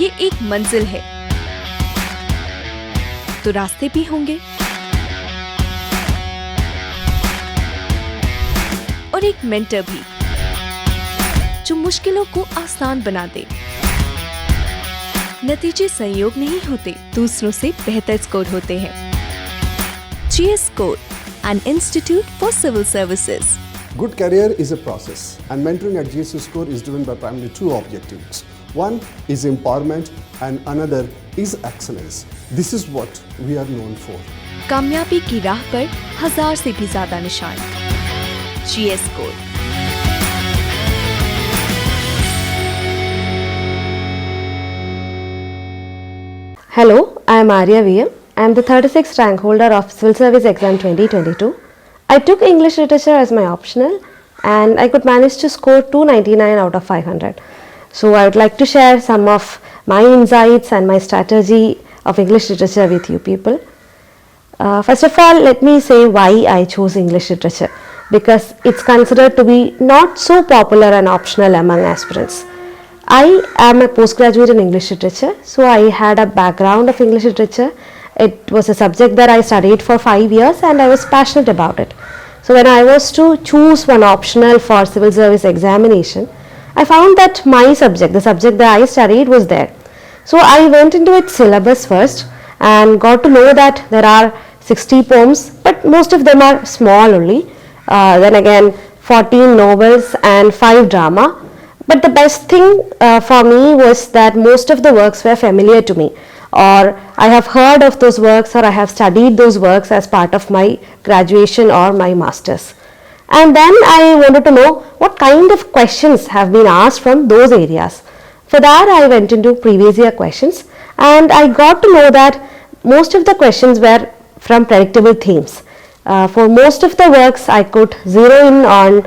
ये एक मंजिल है तो रास्ते भी होंगे और एक मेंटर भी जो मुश्किलों को आसान बना दे। नतीजे संयोग नहीं होते, दूसरों से बेहतर स्कोर होते हैं। GS Score, an institute for civil services. Good career is a process, and mentoring at GS Score is driven by primarily two objectives. One is empowerment and another is excellence. This is what we are known for. कामयाबी की राह पर 1000 से भी ज्यादा निशान। GS Score। Hello, I am Arya V M. I am the 36th rank holder of Civil Service Exam 2022. I took English Literature as my optional and I could manage to score 299 out of 500. So I would like to share some of my insights and my strategy of English Literature with you people. First of all, let me say why I chose English Literature, because it's considered to be not so popular and optional among aspirants. I am a postgraduate in English Literature, so I had a background of English Literature. It was a subject that I studied for 5 years and I was passionate about it. So when I was to choose one optional for civil service examination, I found that my subject, the subject that I studied, was there. So I went into its syllabus first and got to know that there are 60 poems, but most of them are small only. Then again 14 novels and 5 drama. But the best thing for me was that most of the works were familiar to me, or I have heard of those works, or I have studied those works as part of my graduation or my masters. And then I wanted to know what kind of questions have been asked from those areas. For that I went into previous year questions and I got to know that most of the questions were from predictable themes. For most of the works I could zero in on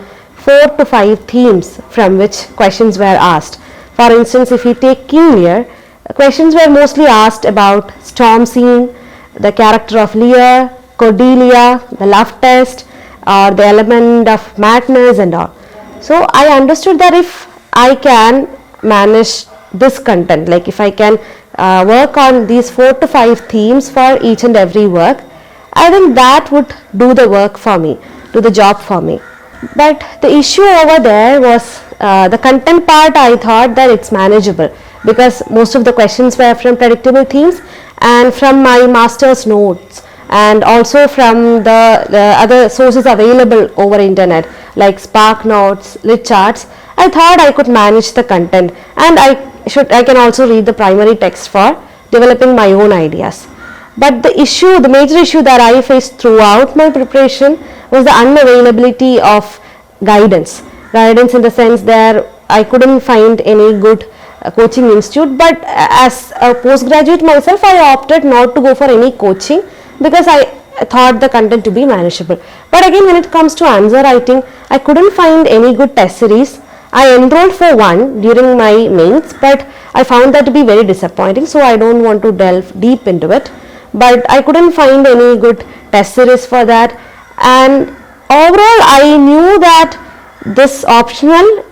4 to 5 themes from which questions were asked. For instance, if we take King Lear, questions were mostly asked about storm scene, the character of Lear, Cordelia, the love test, or the element of madness and all. So I understood that if I can manage this content, like if I can work on these 4 to 5 themes for each and every work, I think that would do the work for me, do the job for me. But the issue over there was the content part. I thought that it's manageable because most of the questions were from predictable themes and from my master's notes and also from the other sources available over internet like Spark Notes, Lit Charts. I thought I could manage the content and I can also read the primary text for developing my own ideas. But the major issue that I faced throughout my preparation was the unavailability of guidance. Guidance in the sense that I couldn't find any good coaching institute, but as a postgraduate myself I opted not to go for any coaching because I thought the content to be manageable. But again, when it comes to answer writing, I couldn't find any good test series. I enrolled for one during my mains, but I found that to be very disappointing, so I don't want to delve deep into it. But I couldn't find any good test series for that, and overall I knew that this optional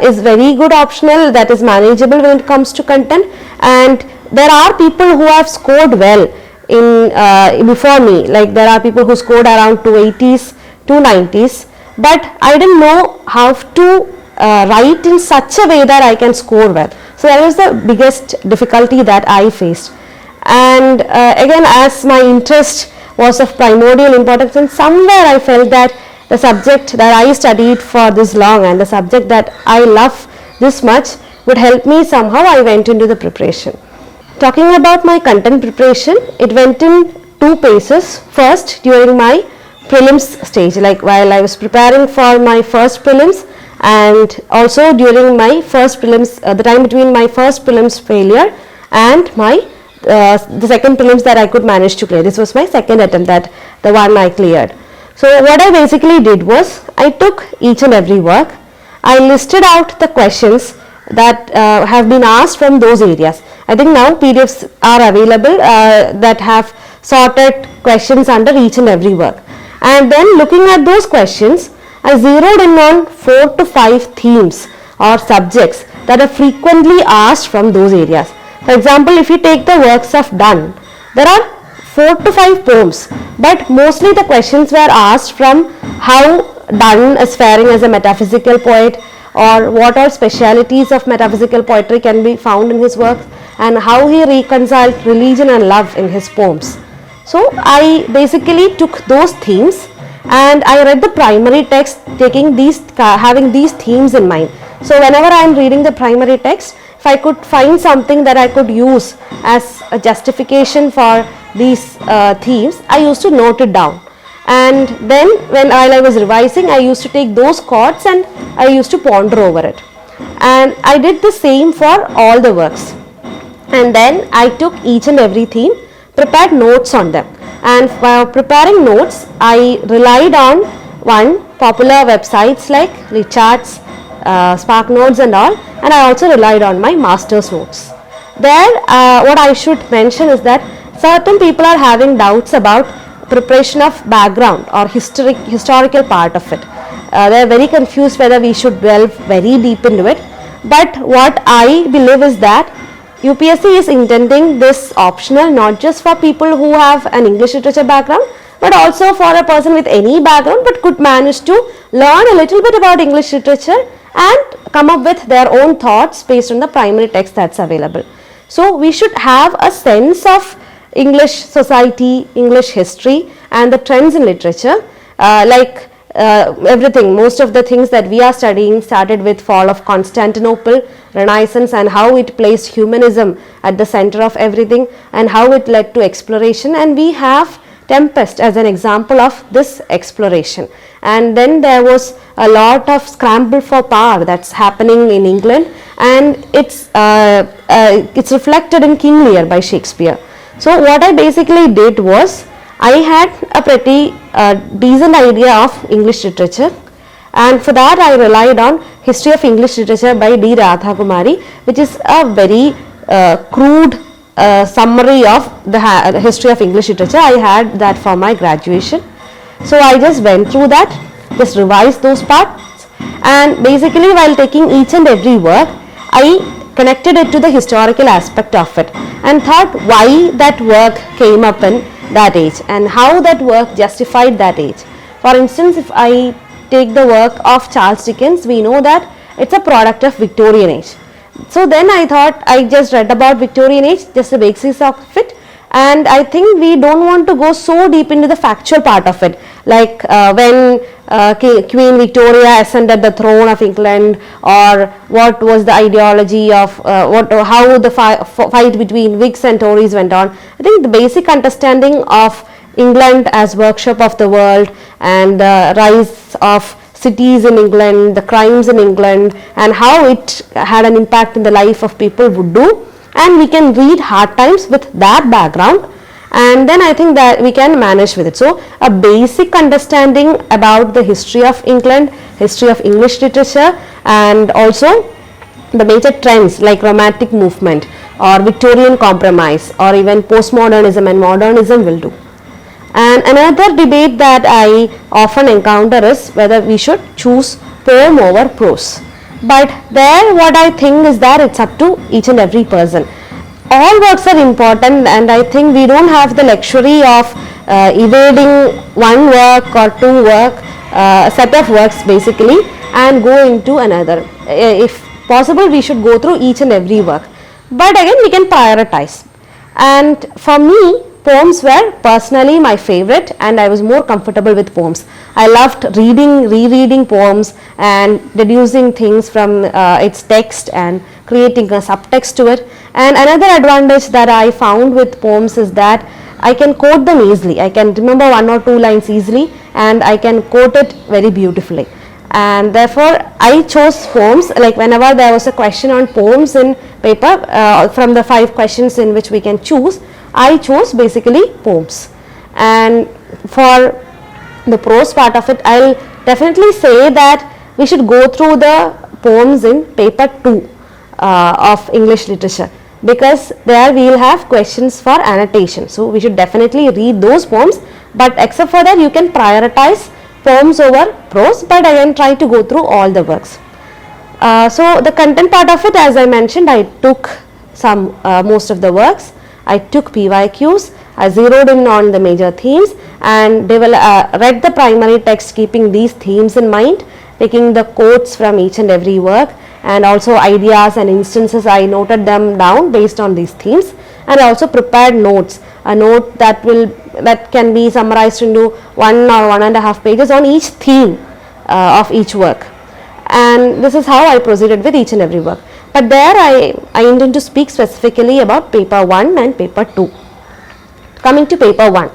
is very good optional that is manageable when it comes to content, and there are people who have scored well in before me, like there are people who scored around 280s, 290s, but I didn't know how to write in such a way that I can score well. So that was the biggest difficulty that I faced. And again, as my interest was of primordial importance, and somewhere I felt that the subject that I studied for this long and the subject that I love this much would help me somehow. I went into the preparation. Talking about my content preparation, it went in 2 phases. First, during my prelims stage, like while I was preparing for my first prelims, and also during my first prelims, the time between my first prelims failure and my the second prelims that I could manage to clear. This was my second attempt, that the one I cleared. So what I basically did was I took each and every work, I listed out the questions that have been asked from those areas. I think now PDFs are available that have sorted questions under each and every work, and then looking at those questions I zeroed in on 4 to 5 themes or subjects that are frequently asked from those areas. For example, if you take the works of Donne, there are 4 to 5 poems, but mostly the questions were asked from how Donne is faring as a metaphysical poet, or what all specialities of metaphysical poetry can be found in his works, and how he reconciled religion and love in his poems. So I basically took those themes and I read the primary text having these themes in mind. So whenever I am reading the primary text, if I could find something that I could use as a justification for these themes, I used to note it down. And then while I was revising, I used to take those chords and I used to ponder over it. And I did the same for all the works. And then I took each and every theme, prepared notes on them. And while preparing notes, I relied on popular websites like Richards, Spark Notes and all, and I also relied on my master's notes. There, what I should mention is that certain people are having doubts about preparation of background or historical part of it. They are very confused whether we should delve very deep into it. But what I believe is that UPSC is intending this optional not just for people who have an English literature background, but also for a person with any background but could manage to learn a little bit about English literature and come up with their own thoughts based on the primary text that's available. So we should have a sense of English society, English history and the trends in literature, everything, most of the things that we are studying started with fall of Constantinople, Renaissance, and how it placed humanism at the center of everything and how it led to exploration, and we have Tempest as an example of this exploration. And then there was a lot of scramble for power that's happening in England, and it's reflected in King Lear by Shakespeare. So what I basically did was I had a pretty decent idea of English literature, and for that I relied on History of English Literature by D. Radhakumari, which is a very crude summary of the history of English literature. I had that for my graduation. So I just went through that, just revised those parts, and basically while taking each and every work, I connected it to the historical aspect of it and thought why that work came up in that age and how that work justified that age. For instance, if I take the work of Charles Dickens, we know that it's a product of Victorian age. So then I thought I just read about Victorian age, just the basics of it, and I think we don't want to go so deep into the factual part of it, like when Queen Victoria ascended the throne of England, or what was the ideology of how the fight between Whigs and Tories went on. I think the basic understanding of England as workshop of the world and the rise of cities in England, the crimes in England, and how it had an impact in the life of people would do, and we can read Hard Times with that background, and then I think that we can manage with it. So a basic understanding about the history of England, history of English literature, and also the major trends like Romantic movement or Victorian compromise or even postmodernism and modernism will do. And another debate that I often encounter is whether we should choose poem over prose. But there what I think is that it's up to each and every person. All works are important, and I think we don't have the luxury of evading one work or two a set of works basically, and go into another. If possible, we should go through each and every work. But again, we can prioritize. And for me, poems were personally my favorite, and I was more comfortable with poems. I loved rereading poems and deducing things from its text and creating a subtext to it. And another advantage that I found with poems is that I can quote them easily. I can remember one or two lines easily, and I can quote it very beautifully. And therefore, I chose poems. Like whenever there was a question on poems in paper, from the 5 questions in which we can choose, I chose basically poems. And for the prose part of it, I'll definitely say that we should go through the poems in paper 2 of English literature, because there we will have questions for annotation. So we should definitely read those poems, but except for that you can prioritize poems over prose, but again try to go through all the works. So the content part of it, as I mentioned, I took most of the works. I took PYQs, I zeroed in on the major themes and read the primary text keeping these themes in mind, taking the quotes from each and every work, and also ideas and instances. I noted them down based on these themes, and I also prepared notes, a note that can be summarized into 1 or 1.5 pages on each theme of each work. And this is how I proceeded with each and every work. But there I intend to speak specifically about paper 1 and paper 2. Coming to paper 1,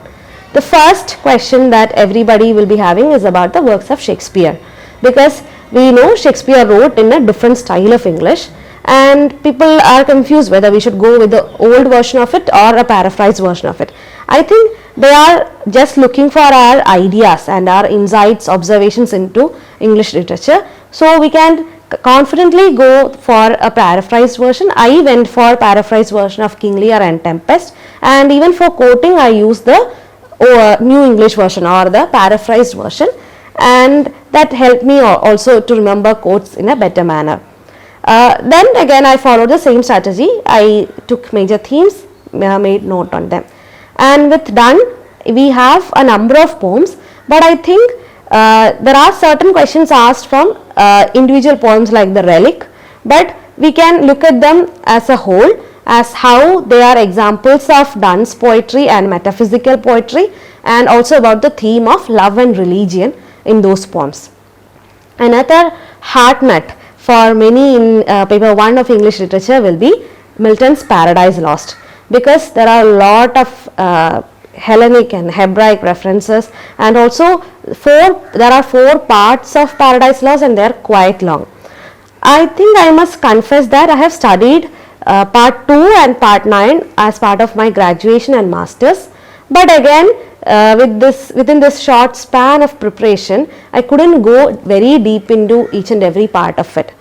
the first question that everybody will be having is about the works of Shakespeare, because we know Shakespeare wrote in a different style of English, and people are confused whether we should go with the old version of it or a paraphrased version of it. I think they are just looking for our ideas and our insights, observations into English literature. So we can confidently go for a paraphrased version. I went for paraphrased version of King Lear and Tempest, and even for quoting I used the New English version or the paraphrased version, and that helped me also to remember quotes in a better manner. Then again I followed the same strategy. I took major themes, made note on them, and with done we have a number of poems, but I think there are certain questions asked from individual poems like the Relic, but we can look at them as a whole, as how they are examples of Donne's poetry and metaphysical poetry, and also about the theme of love and religion in those poems. Another heart nut for many in paper 1 of English literature will be Milton's Paradise Lost, because there are a lot of Hellenic and Hebraic references, and also there are 4 parts of Paradise Lost and they are quite long. I think I must confess that I have studied part 2 and part 9 as part of my graduation and masters, but again within this short span of preparation I couldn't go very deep into each and every part of it.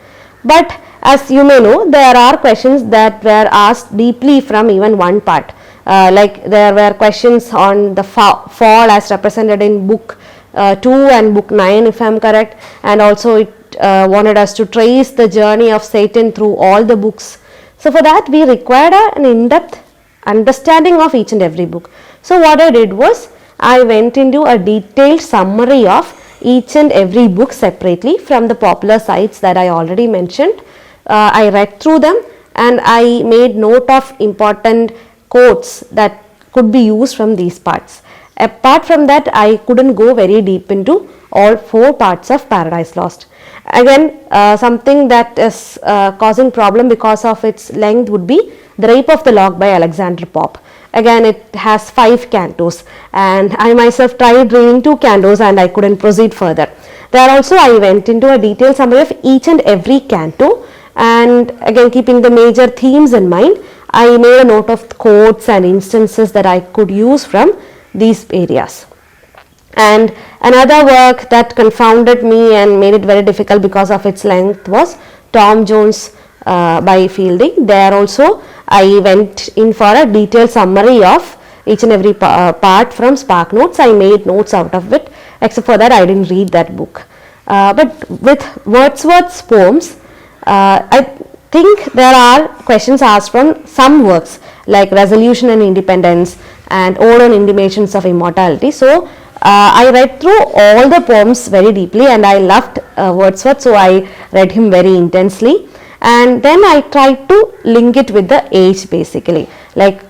But as you may know, there are questions that were asked deeply from even one part. Like there were questions on the fall as represented in book 2 and book 9 if I am correct, and also it wanted us to trace the journey of Satan through all the books. So for that we required an in-depth understanding of each and every book. So what I did was I went into a detailed summary of each and every book separately from the popular sites that I already mentioned. I read through them and I made note of important quotes that could be used from these parts. Apart from that, I couldn't go very deep into all 4 parts of Paradise Lost. Again, something that is causing problem because of its length would be The Rape of the Lock by Alexander Pope. Again, it has 5 cantos, and I myself tried reading 2 cantos and I couldn't proceed further. There also I went into a detailed summary of each and every canto, and again keeping the major themes in mind, I made a note of quotes and instances that I could use from these areas. And another work that confounded me and made it very difficult because of its length was Tom Jones by Fielding. There also I went in for a detailed summary of each and every part from Spark Notes. I made notes out of it, except for that I didn't read that book. But with Wordsworth's poems, I think there are questions asked from some works like Resolution and Independence and Ode on Intimations of Immortality. So I read through all the poems very deeply, and I loved Wordsworth, so I read him very intensely. And then I tried to link it with the age basically. Like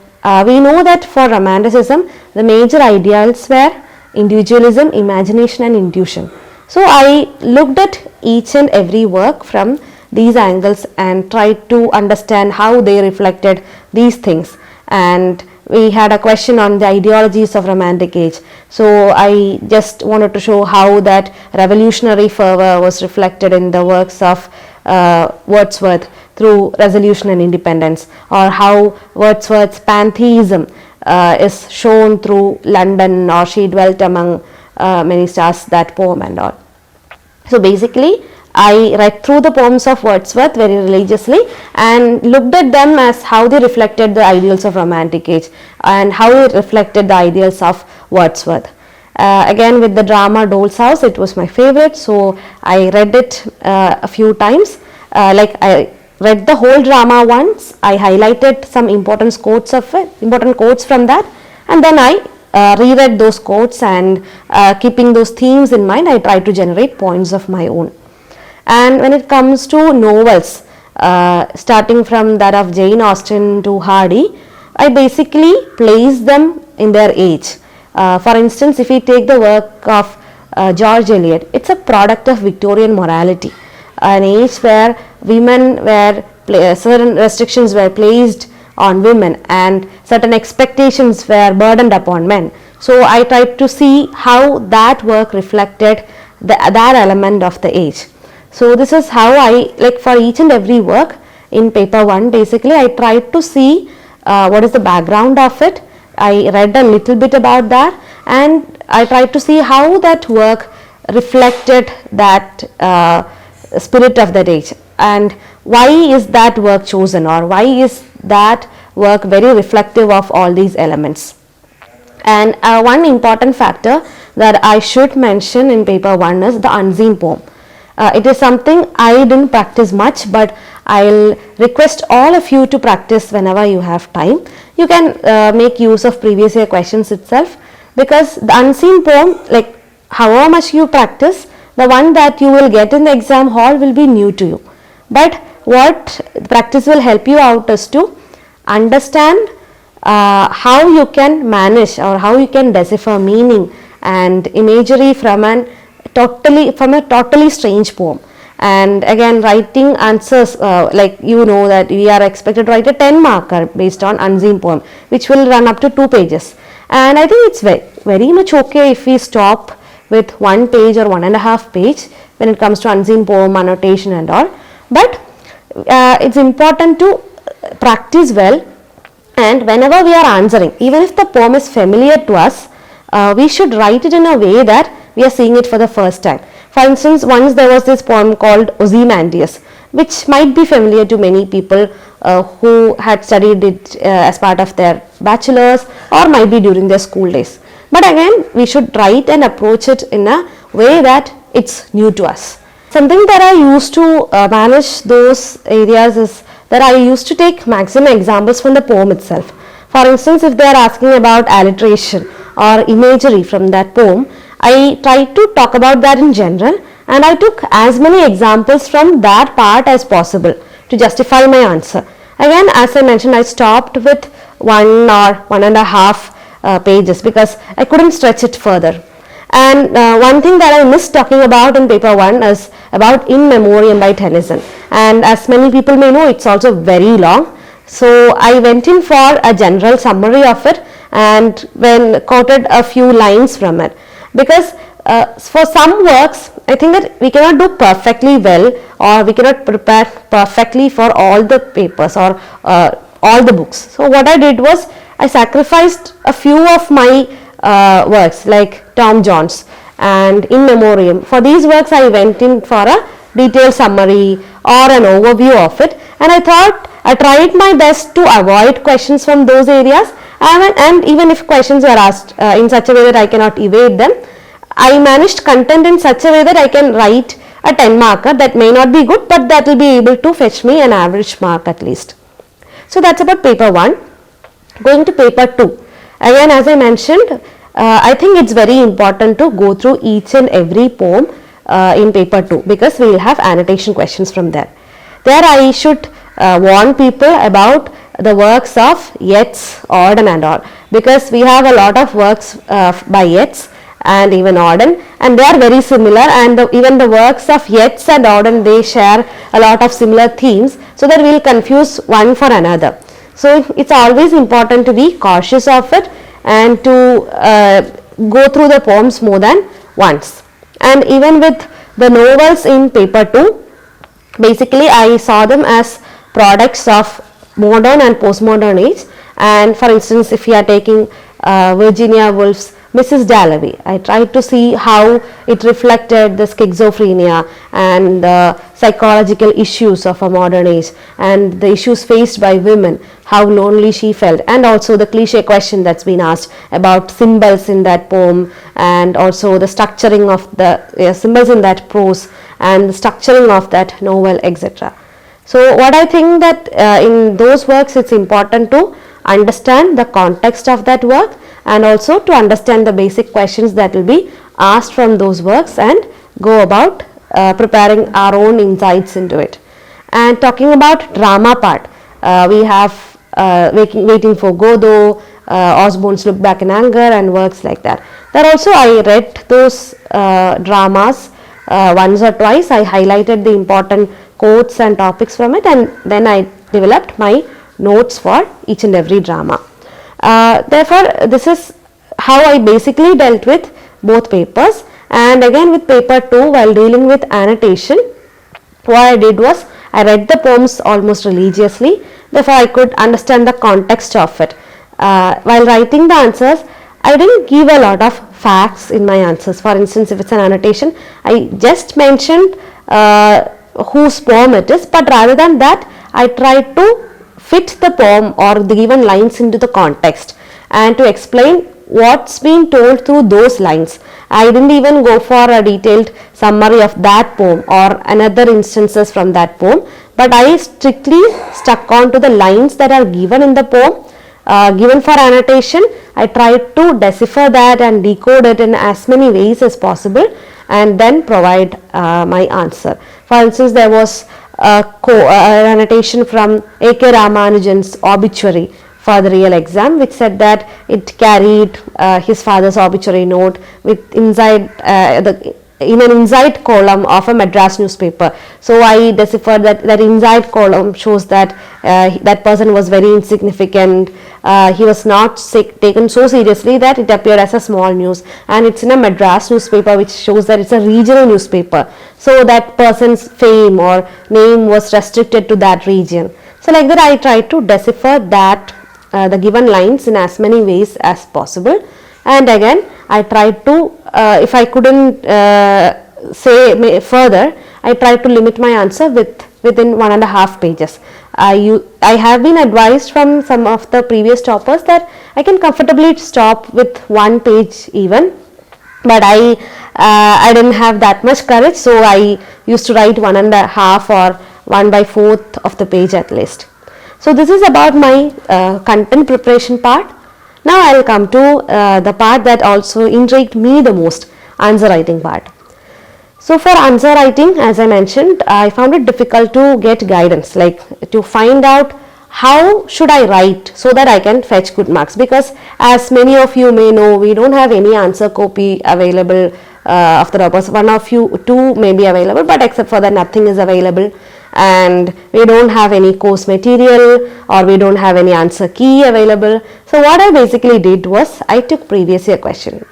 we know that for Romanticism, the major ideals were individualism, imagination and intuition. So I looked at each and every work from these angles and tried to understand how they reflected these things. And we had a question on the ideologies of Romantic age. So I just wanted to show how that revolutionary fervor was reflected in the works of Wordsworth through Resolution and Independence, or how Wordsworth's pantheism is shown through London, or she dwelt among many stars, that poem and all. So basically I read through the poems of Wordsworth very religiously and looked at them as how they reflected the ideals of Romantic age and how it reflected the ideals of Wordsworth. Again with the drama Dole's House, it was my favorite, so I read it a few times. Like I read the whole drama once. I highlighted some important quotes from that, and then I reread those quotes, and keeping those themes in mind, I tried to generate points of my own. And when it comes to novels, starting from that of Jane Austen to Hardy, I basically place them in their age. For instance, if we take the work of George Eliot, it's a product of Victorian morality, an age where certain restrictions were placed on women and certain expectations were burdened upon men. So I tried to see how that work reflected that element of the age. So this is how I, like for each and every work in paper 1, basically I tried to see what is the background of it. I read a little bit about that, and I tried to see how that work reflected that spirit of that age, and why is that work chosen, or why is that work very reflective of all these elements. And one important factor that I should mention in paper 1 is the unseen poem. It is something I didn't practice much, but I'll request all of you to practice whenever you have time. You can make use of previous year questions itself, because the unseen poem, like however much you practice, the one that you will get in the exam hall will be new to you. But what practice will help you out is to understand how you can manage or how you can decipher meaning and imagery from a totally strange poem. And again, writing answers, like you know that we are expected to write a 10 marker based on unseen poem, which will run up to 2 pages. And I think it's very much okay if we stop with 1 page or 1.5 page when it comes to unseen poem, annotation and all. But it's important to practice well, and whenever we are answering, even if the poem is familiar to us, we should write it in a way that we are seeing it for the first time. For instance, once there was this poem called Ozymandias, which might be familiar to many people who had studied it as part of their bachelor's or might be during their school days. But again, we should write and approach it in a way that it's new to us. Something that I used to manage those areas is that I used to take maximum examples from the poem itself. For instance, if they are asking about alliteration or imagery from that poem, I tried to talk about that in general, and I took as many examples from that part as possible to justify my answer. Again, as I mentioned, I stopped with 1 or 1.5 pages because I couldn't stretch it further. And one thing that I missed talking about in paper 1 is about In Memoriam by Tennyson, and as many people may know, it's also very long. So I went in for a general summary of it and then quoted a few lines from it, because for some works I think that we cannot do perfectly well, or we cannot prepare perfectly for all the papers or all the books. So what I did was I sacrificed a few of my works like Tom Jones and In Memoriam. For these works I went in for a detailed summary or an overview of it, and I thought I tried my best to avoid questions from those areas, and even if questions are asked in such a way that I cannot evade them, I managed content in such a way that I can write a 10 marker that may not be good, but that will be able to fetch me an average mark at least. So that's about paper 1. Going to paper 2. Again, as I mentioned, I think it's very important to go through each and every poem in paper 2, because we will have annotation questions from there. There I should warn people about the works of Yeats, Auden and all, because we have a lot of works by Yeats and even Auden, and they are very similar, and even the works of Yeats and Auden, they share a lot of similar themes, so that we will confuse one for another. So it's always important to be cautious of it and to go through the poems more than once. And even with the novels in paper 2, basically I saw them as products of modern and postmodern age. And for instance, if you are taking Virginia Woolf's Mrs. Dalloway, I tried to see how it reflected the schizophrenia and the psychological issues of a modern age, and the issues faced by women, how lonely she felt, and also the cliche question that's been asked about symbols in that poem, and also the structuring of the symbols in that prose, and the structuring of that novel, etc. So what I think that in those works it's important to understand the context of that work and also to understand the basic questions that will be asked from those works and go about preparing our own insights into it. And talking about drama part, we have Waiting for Godot, Osborne's Look Back in Anger and works like that. There also I read those dramas once or twice. I highlighted the important quotes and topics from it, and then I developed my notes for each and every drama. Therefore, this is how I basically dealt with both papers. And again with paper 2, while dealing with annotation, what I did was I read the poems almost religiously, therefore I could understand the context of it. While writing the answers, I didn't give a lot of facts in my answers. For instance, if it's an annotation, I just mentioned whose poem it is, but rather than that, I tried to fit the poem or the given lines into the context and to explain what's been told through those lines. I didn't even go for a detailed summary of that poem or another instances from that poem, but I strictly stuck on to the lines that are given in the poem. Given for annotation, I tried to decipher that and decode it in as many ways as possible and then provide my answer. For instance, there was an annotation from A.K. Ramanujan's obituary for the real exam, which said that it carried his father's obituary note with inside in an inside column of a Madras newspaper. So I deciphered that inside column shows that that person was very insignificant. He was not taken so seriously that it appeared as a small news, and it's in a Madras newspaper, which shows that it's a regional newspaper. So that person's fame or name was restricted to that region. So like that I tried to decipher that the given lines in as many ways as possible. And again I tried to, if I couldn't say further, I tried to limit my answer within 1.5 pages. I have been advised from some of the previous toppers that I can comfortably stop with 1 page even, but I didn't have that much courage, so I used to write 1.5 or 1/4 of the page at least. So this is about my content preparation part. Now I will come to the part that also intrigued me the most, answer writing part. So for answer writing, as I mentioned, I found it difficult to get guidance, like to find out how should I write so that I can fetch good marks, because as many of you may know, we don't have any answer copy available of the toppers. One of you, two may be available, but except for that nothing is available, and we don't have any course material or we don't have any answer key available. So what I basically did was I took previous year questions.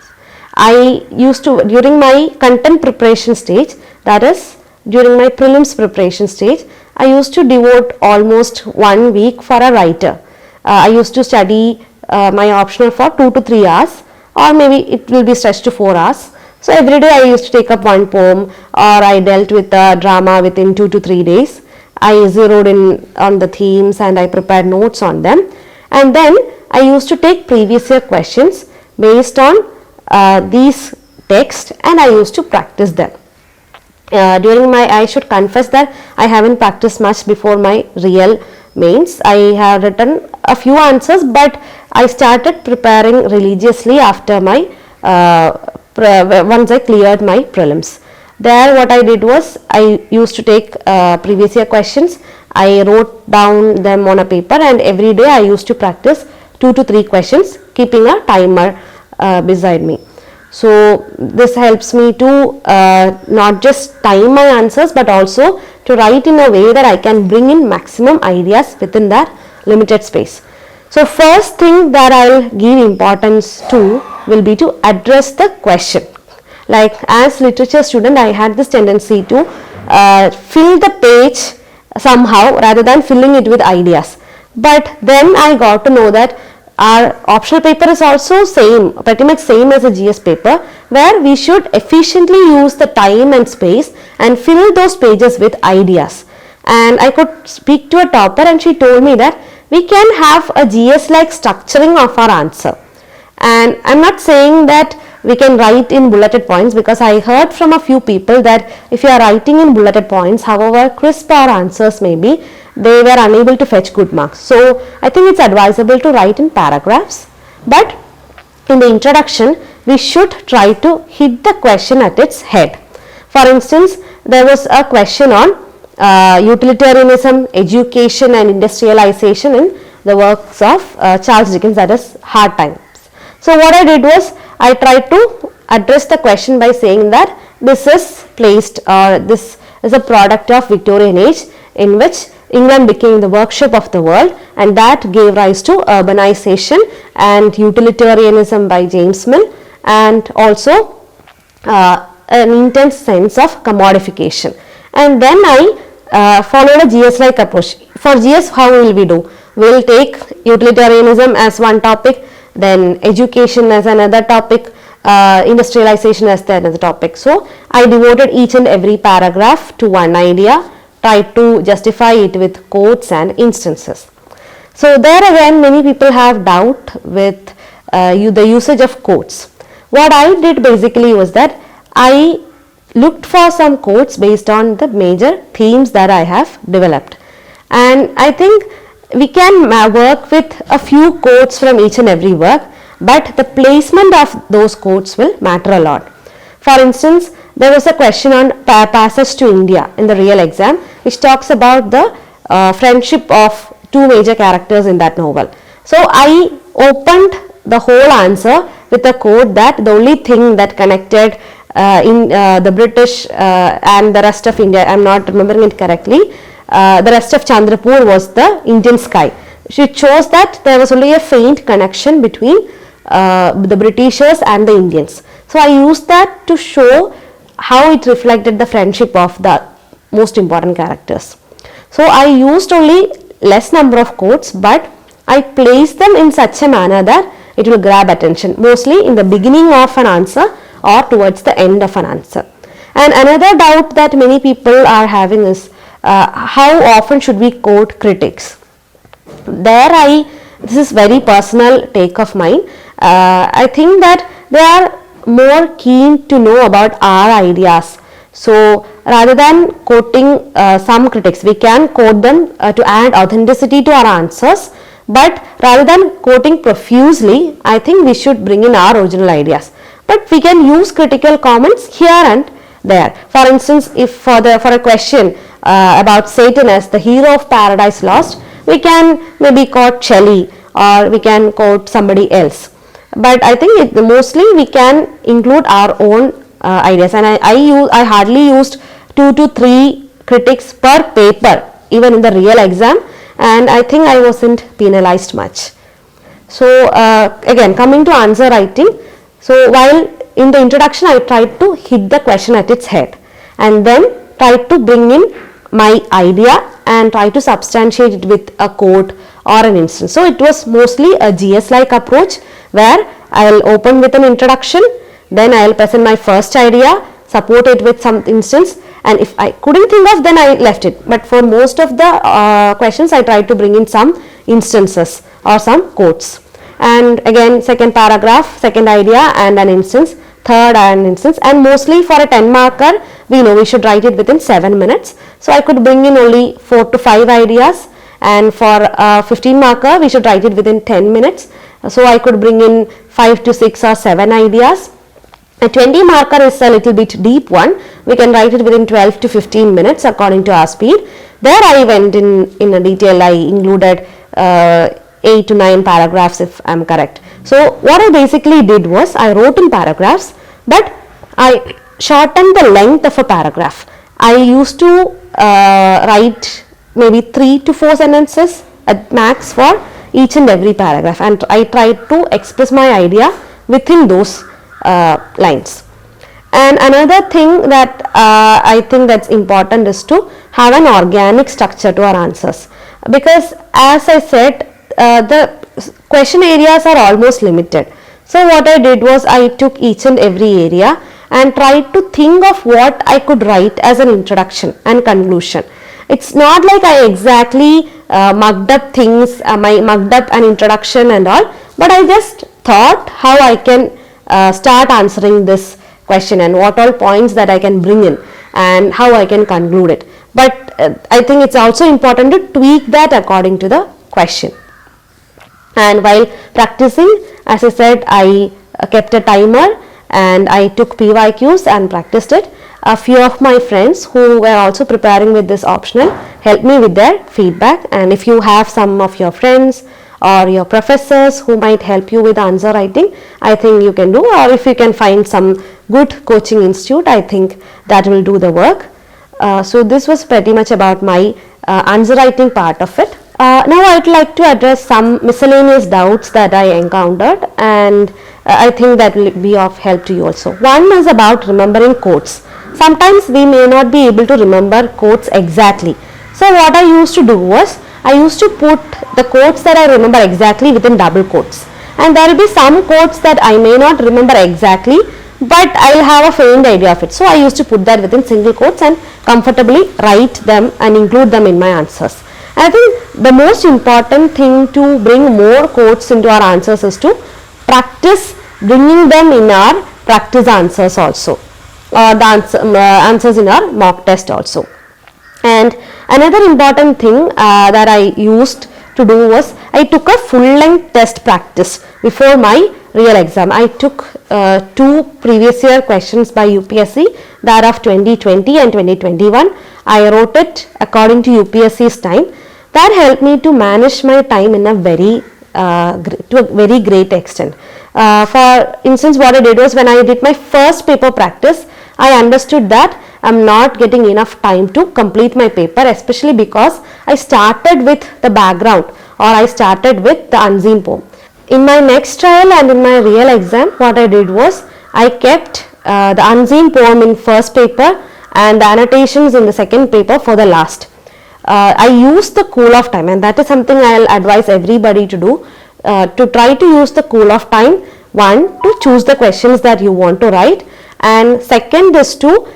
I used to, during my content preparation stage, that is during my prelims preparation stage, I used to devote almost 1 week for a writer. I used to study my optional for 2 to 3 hours, or maybe it will be stretched to 4 hours. So every day I used to take up one poem, or I dealt with a drama within 2 to 3 days. I zeroed in on the themes and I prepared notes on them, and then I used to take previous year questions based on these texts, and I used to practice them. During my, I should confess that I haven't practiced much before my real mains. I have written a few answers, but I started preparing religiously after my once I cleared my prelims. There what I did was I used to take previous year questions, I wrote down them on a paper, and every day I used to practice 2 to 3 questions, keeping a timer beside me. So this helps me to not just time my answers, but also to write in a way that I can bring in maximum ideas within that limited space. So first thing that I will give importance to will be to address the question. Like as literature student, I had this tendency to fill the page somehow rather than filling it with ideas. But then I got to know that our optional paper is also pretty much same as a GS paper, where we should efficiently use the time and space and fill those pages with ideas. And I could speak to a topper, and she told me that we can have a GS like structuring of our answer. And I'm not saying that we can write in bulleted points, because I heard from a few people that if you are writing in bulleted points, however crisp our answers may be, they were unable to fetch good marks. So I think it's advisable to write in paragraphs, but in the introduction we should try to hit the question at its head. For instance, there was a question on utilitarianism, education and industrialization in the works of Charles Dickens, that is Hard Times. So what I did was, I tried to address the question by saying that this is placed, or this is a product of Victorian age in which England became the workshop of the world, and that gave rise to urbanization and utilitarianism by James Mill, and also an intense sense of commodification. And then I followed a GS-like approach. For GS, how will we do? We will take utilitarianism as one topic, then education as another topic, industrialization as the another topic. So I devoted each and every paragraph to one idea, tried to justify it with quotes and instances. So there again, many people have doubt with the usage of quotes. What I did basically was that I looked for some quotes based on the major themes that I have developed, and I think we can work with a few quotes from each and every work, but the placement of those quotes will matter a lot. For instance, there was a question on Passage to India in the real exam, which talks about the friendship of two major characters in that novel. So I opened the whole answer with a quote that the only thing that connected in the British and the rest of India, I am not remembering it correctly, the rest of Chandrapur was the Indian sky. It shows that there was only a faint connection between the Britishers and the Indians. So I used that to show how it reflected the friendship of the most important characters. So I used only less number of quotes, but I placed them in such a manner that it will grab attention, mostly in the beginning of an answer or towards the end of an answer. And another doubt that many people are having is how often should we quote critics? This is very personal take of mine. I think that they are more keen to know about our ideas. So rather than quoting some critics, we can quote them to add authenticity to our answers, but rather than quoting profusely, I think we should bring in our original ideas. But we can use critical comments here and there. For instance, if for a question about Satan as the hero of Paradise Lost, we can maybe quote Shelley, or we can quote somebody else. But I think mostly we can include our own ideas, and I hardly used 2 to 3 critics per paper even in the real exam, and I think I wasn't penalized much. So again, coming to answer writing, so while in the introduction I tried to hit the question at its head, and then tried to bring in my idea and try to substantiate it with a quote or an instance. So it was mostly a GS-like approach, where I will open with an introduction, then I will present my first idea, support it with some instance, and if I couldn't think of, then I left it. But for most of the questions, I tried to bring in some instances or some quotes. And again, second paragraph, second idea and an instance, third an instance, and mostly for a 10 marker, we know we should write it within 7 minutes. So I could bring in only 4 to 5 ideas, and for 15 marker, we should write it within 10 minutes. So I could bring in 5 to 6 or 7 ideas. A 20 marker is a little bit deep one. We can write it within 12 to 15 minutes according to our speed. There I went in a detail. I included 8 to 9 paragraphs if I am correct. So what I basically did was, I wrote in paragraphs, but I shortened the length of a paragraph. I used to write maybe 3 to 4 sentences at max for each and every paragraph, and I tried to express my idea within those lines. And another thing that I think that's important is to have an organic structure to our answers, because as I said, the question areas are almost limited. So what I did was, I took each and every area and tried to think of what I could write as an introduction and conclusion. It's not like I exactly mugged up things, mugged up an introduction and all, but I just thought how I can start answering this question and what all points that I can bring in and how I can conclude it. But I think it's also important to tweak that according to the question. And while practicing, as I said, I kept a timer and I took PYQs and practiced it. A few of my friends who were also preparing with this optional helped me with their feedback, and if you have some of your friends or your professors who might help you with answer writing, I think you can do, or if you can find some good coaching institute, I think that will do the work. So this was pretty much about my answer writing part of it. Now I would like to address some miscellaneous doubts that I encountered, and I think that will be of help to you also. One is about remembering quotes. Sometimes we may not be able to remember quotes exactly. So what I used to do was, I used to put the quotes that I remember exactly within double quotes. And there will be some quotes that I may not remember exactly, but I will have a faint idea of it. So I used to put that within single quotes and comfortably write them and include them in my answers. I think the most important thing to bring more quotes into our answers is to practice bringing them in our practice answers also, or the answers in our mock test also. And another important thing that I used to do was, I took a full length test practice before my real exam. I took 2 previous year questions by UPSC, that of 2020 and 2021. I wrote it according to UPSC's time. That helped me to manage my time in a very great extent. For instance, what I did was, when I did my first paper practice, I understood that I'm not getting enough time to complete my paper, especially because I started with the background, or I started with the unseen poem. In my next trial and in my real exam, what I did was, I kept the unseen poem in first paper and the annotations in the second paper for the last. I used the cool off time, and that is something I'll advise everybody to do, to try to use the cool off time. One, to choose the questions that you want to write, and second is to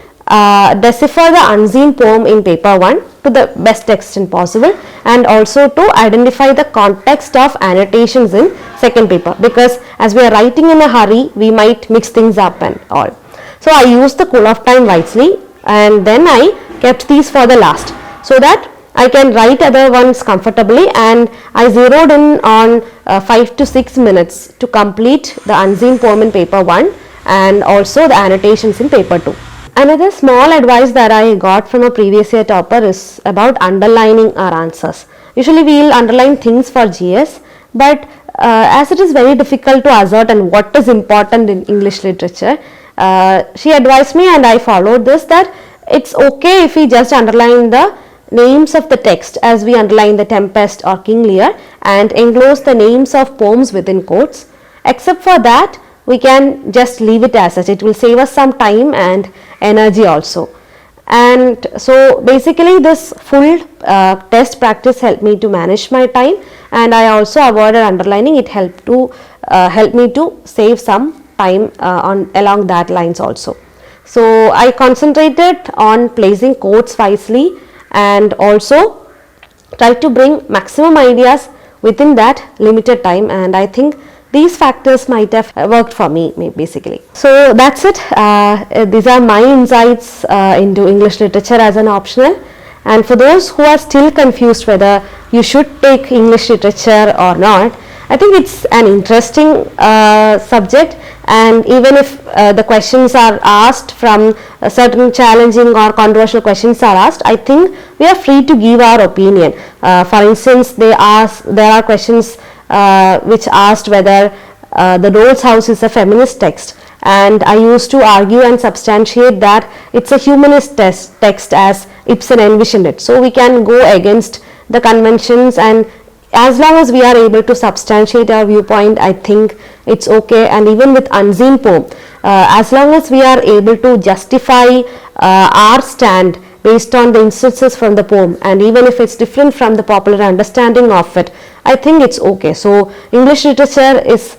decipher the unseen poem in paper 1 to the best extent possible, and also to identify the context of annotations in second paper, because as we are writing in a hurry, we might mix things up and all. So I used the cool off time wisely, and then I kept these for the last, so that I can write other ones comfortably, and I zeroed in on 5 to 6 minutes to complete the unseen poem in paper 1 and also the annotations in paper 2. Another small advice that I got from a previous year topper is about underlining our answers. Usually we will underline things for GS, but as it is very difficult to ascertain what is important in English literature, she advised me, and I followed this, that it's okay if we just underline the names of the text as we underline the Tempest or King Lear, and enclose the names of poems within quotes. Except for that, we can just leave it as such. It will save us some time and energy also. And so basically this full test practice helped me to manage my time, and I also avoided underlining. It helped me to save some time along that lines also. So I concentrated on placing quotes wisely, and also try to bring maximum ideas within that limited time, and I think these factors might have worked for me basically. So that's it. These are my insights into English literature as an optional, and for those who are still confused whether you should take English literature or not, I think it's an interesting subject, and even if the questions are asked from certain challenging or controversial questions are asked, I think we are free to give our opinion. For instance, there are questions which asked whether the Doll's House is a feminist text, and I used to argue and substantiate that it's a humanist text as Ibsen envisioned it. So we can go against the conventions, and as long as we are able to substantiate our viewpoint, I think it's okay. And even with unseen poem, as long as we are able to justify our stand based on the instances from the poem, and even if it's different from the popular understanding of it, I think it's okay. So English literature is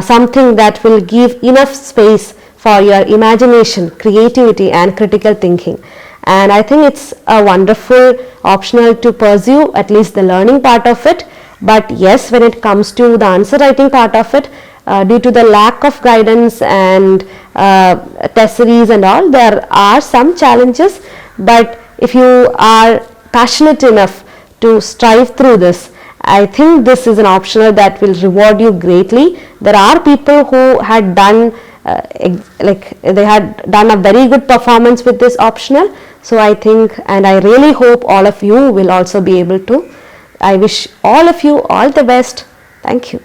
something that will give enough space for your imagination, creativity and critical thinking. And I think it's a wonderful optional to pursue, at least the learning part of it. But yes, when it comes to the answer writing part of it, due to the lack of guidance and test series and all, there are some challenges, but if you are passionate enough to strive through this, I think this is an optional that will reward you greatly. There are people who had done they had done a very good performance with this optional. So I think, and I really hope all of you will also be able to. I wish all of you all the best. Thank you.